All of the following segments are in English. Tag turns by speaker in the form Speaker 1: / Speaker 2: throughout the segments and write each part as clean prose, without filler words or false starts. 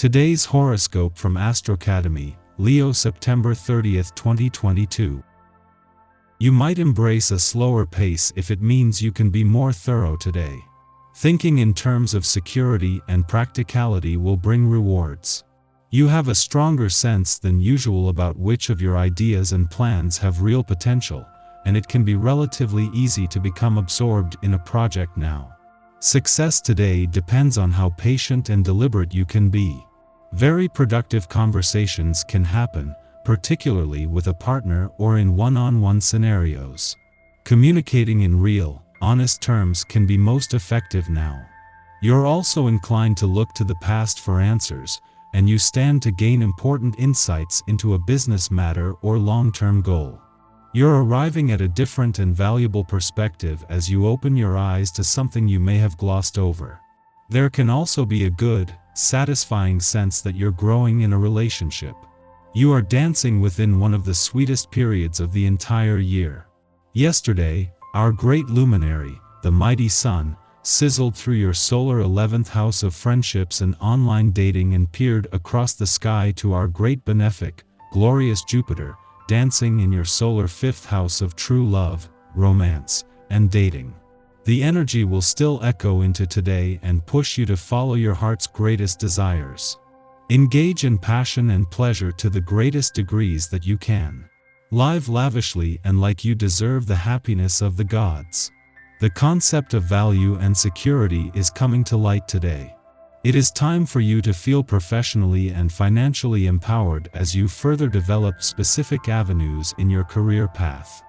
Speaker 1: Today's horoscope from Astrocademy, Leo September 30th, 2022. You might embrace a slower pace if it means you can be more thorough today. Thinking in terms of security and practicality will bring rewards. You have a stronger sense than usual about which of your ideas and plans have real potential, and it can be relatively easy to become absorbed in a project now. Success today depends on how patient and deliberate you can be. Very productive conversations can happen, particularly with a partner or in one-on-one scenarios. Communicating in real, honest terms can be most effective now. You're also inclined to look to the past for answers, and you stand to gain important insights into a business matter or long-term goal. You're arriving at a different and valuable perspective as you open your eyes to something you may have glossed over. There can also be a good, satisfying sense that you're growing in a relationship. You are dancing within one of the sweetest periods of the entire year. Yesterday, our great luminary, the mighty sun, sizzled through your solar 11th house of friendships and online dating and peered across the sky to our great benefic, glorious Jupiter, dancing in your solar 5th house of true love, romance, and dating. The energy will still echo into today and push you to follow your heart's greatest desires. Engage in passion and pleasure to the greatest degrees that you can. Live lavishly and like you deserve the happiness of the gods. The concept of value and security is coming to light today. It is time for you to feel professionally and financially empowered as you further develop specific avenues in your career path.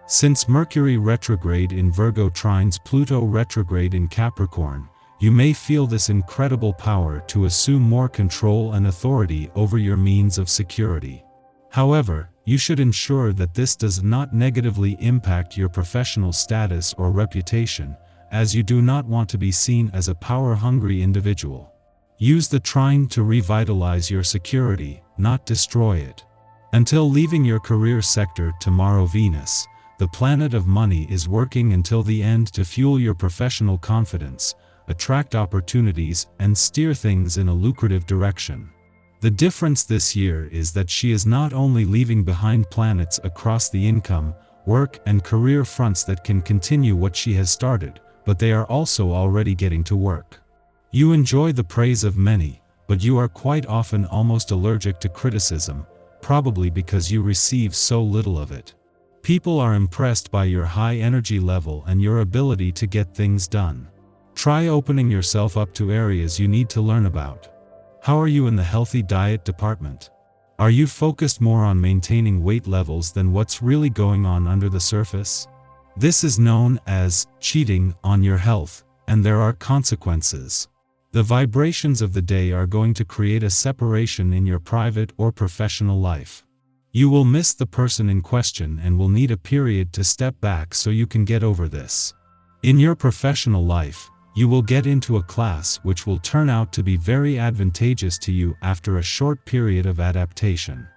Speaker 1: Since Mercury retrograde in Virgo trines Pluto retrograde in Capricorn, you may feel this incredible power to assume more control and authority over your means of security. However, you should ensure that this does not negatively impact your professional status or reputation, as you do not want to be seen as a power-hungry individual. Use the trine to revitalize your security, not destroy it. Until leaving your career sector tomorrow, Venus, the planet of money, is working until the end to fuel your professional confidence, attract opportunities, and steer things in a lucrative direction. The difference this year is that she is not only leaving behind planets across the income, work, and career fronts that can continue what she has started, but they are also already getting to work. You enjoy the praise of many, but you are quite often almost allergic to criticism, probably because you receive so little of it. People are impressed by your high energy level and your ability to get things done. Try opening yourself up to areas you need to learn about. How are you in the healthy diet department? Are you focused more on maintaining weight levels than what's really going on under the surface? This is known as cheating on your health, and there are consequences. The vibrations of the day are going to create a separation in your private or professional life. You will miss the person in question and will need a period to step back so you can get over this. In your professional life, you will get into a class which will turn out to be very advantageous to you after a short period of adaptation.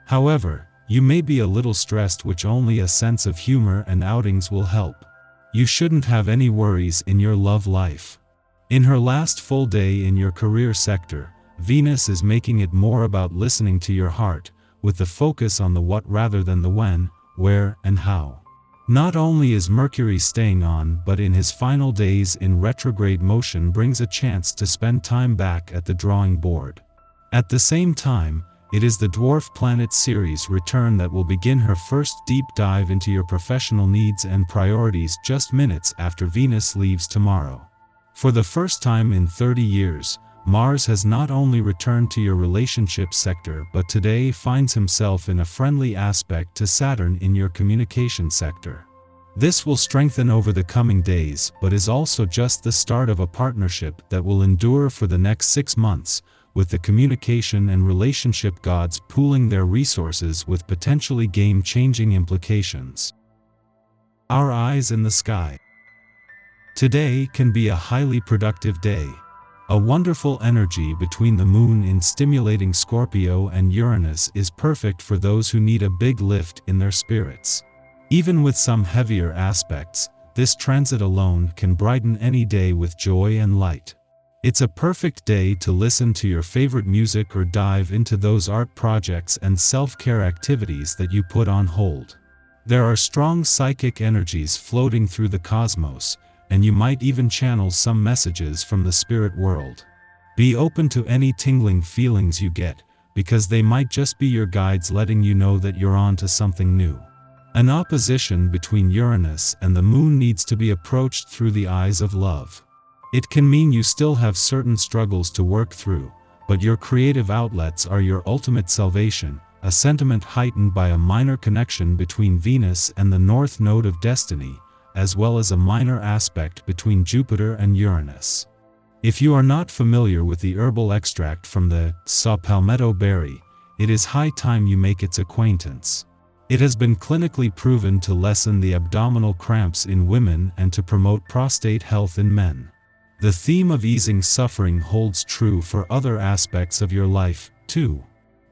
Speaker 1: However, you may be a little stressed, which only a sense of humor and outings will help. You shouldn't have any worries in your love life. In her last full day in your career sector, Venus is making it more about listening to your heart, with the focus on the what rather than the when, where, and how. Not only is Mercury staying on, but in his final days in retrograde motion brings a chance to spend time back at the drawing board. At the same time, it is the dwarf planet Ceres' return that will begin her first deep dive into your professional needs and priorities just minutes after Venus leaves tomorrow. For the first time in 30 years, Mars has not only returned to your relationship sector but today finds himself in a friendly aspect to Saturn in your communication sector. This will strengthen over the coming days but is also just the start of a partnership that will endure for the next 6 months, with the communication and relationship gods pooling their resources with potentially game-changing implications. Our eyes in the sky. Today can be a highly productive day. A wonderful energy between the moon in stimulating Scorpio and Uranus is perfect for those who need a big lift in their spirits. Even with some heavier aspects, this transit alone can brighten any day with joy and light. It's a perfect day to listen to your favorite music or dive into those art projects and self-care activities that you put on hold. There are strong psychic energies floating through the cosmos, and you might even channel some messages from the spirit world. Be open to any tingling feelings you get, because they might just be your guides letting you know that you're on to something new. An opposition between Uranus and the Moon needs to be approached through the eyes of love. It can mean you still have certain struggles to work through, but your creative outlets are your ultimate salvation, a sentiment heightened by a minor connection between Venus and the North Node of Destiny, as well as a minor aspect between Jupiter and Uranus. If you are not familiar with the herbal extract from the saw palmetto berry, it is high time you make its acquaintance. It has been clinically proven to lessen the abdominal cramps in women and to promote prostate health in men. The theme of easing suffering holds true for other aspects of your life, too.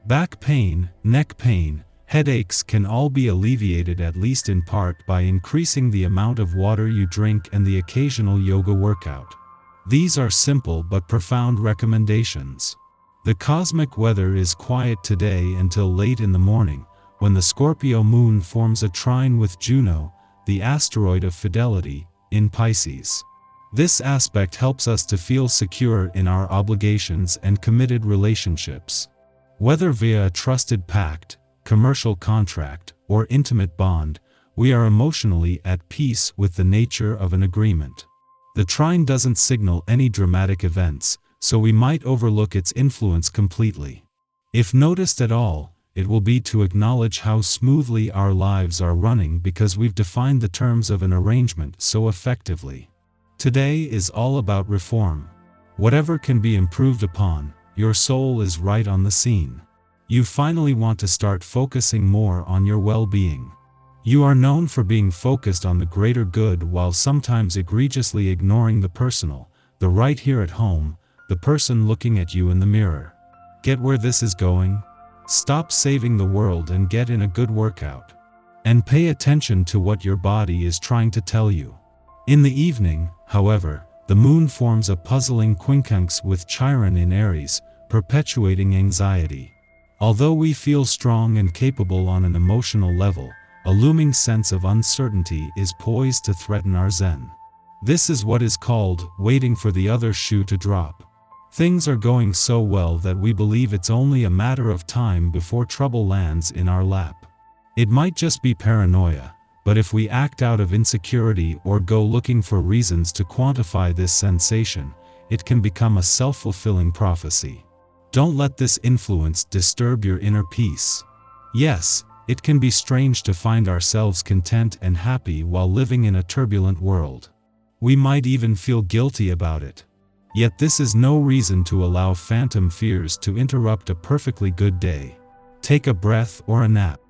Speaker 1: Back pain, neck pain, headaches can all be alleviated at least in part by increasing the amount of water you drink and the occasional yoga workout. These are simple but profound recommendations. The cosmic weather is quiet today until late in the morning, when the Scorpio moon forms a trine with Juno, the asteroid of fidelity, in Pisces. This aspect helps us to feel secure in our obligations and committed relationships. Whether via a trusted pact, commercial contract, or intimate bond, we are emotionally at peace with the nature of an agreement. The trine doesn't signal any dramatic events, so we might overlook its influence completely. If noticed at all, it will be to acknowledge how smoothly our lives are running because we've defined the terms of an arrangement so effectively. Today is all about reform. Whatever can be improved upon, your soul is right on the scene. You finally want to start focusing more on your well-being. You are known for being focused on the greater good while sometimes egregiously ignoring the personal, the right here at home, the person looking at you in the mirror. Get where this is going? Stop saving the world and get in a good workout. And pay attention to what your body is trying to tell you. In the evening, however, the moon forms a puzzling quincunx with Chiron in Aries, perpetuating anxiety. Although we feel strong and capable on an emotional level, a looming sense of uncertainty is poised to threaten our zen. This is what is called waiting for the other shoe to drop. Things are going so well that we believe it's only a matter of time before trouble lands in our lap. It might just be paranoia, but if we act out of insecurity or go looking for reasons to quantify this sensation, it can become a self-fulfilling prophecy. Don't let this influence disturb your inner peace. Yes, it can be strange to find ourselves content and happy while living in a turbulent world. We might even feel guilty about it. Yet this is no reason to allow phantom fears to interrupt a perfectly good day. Take a breath or a nap.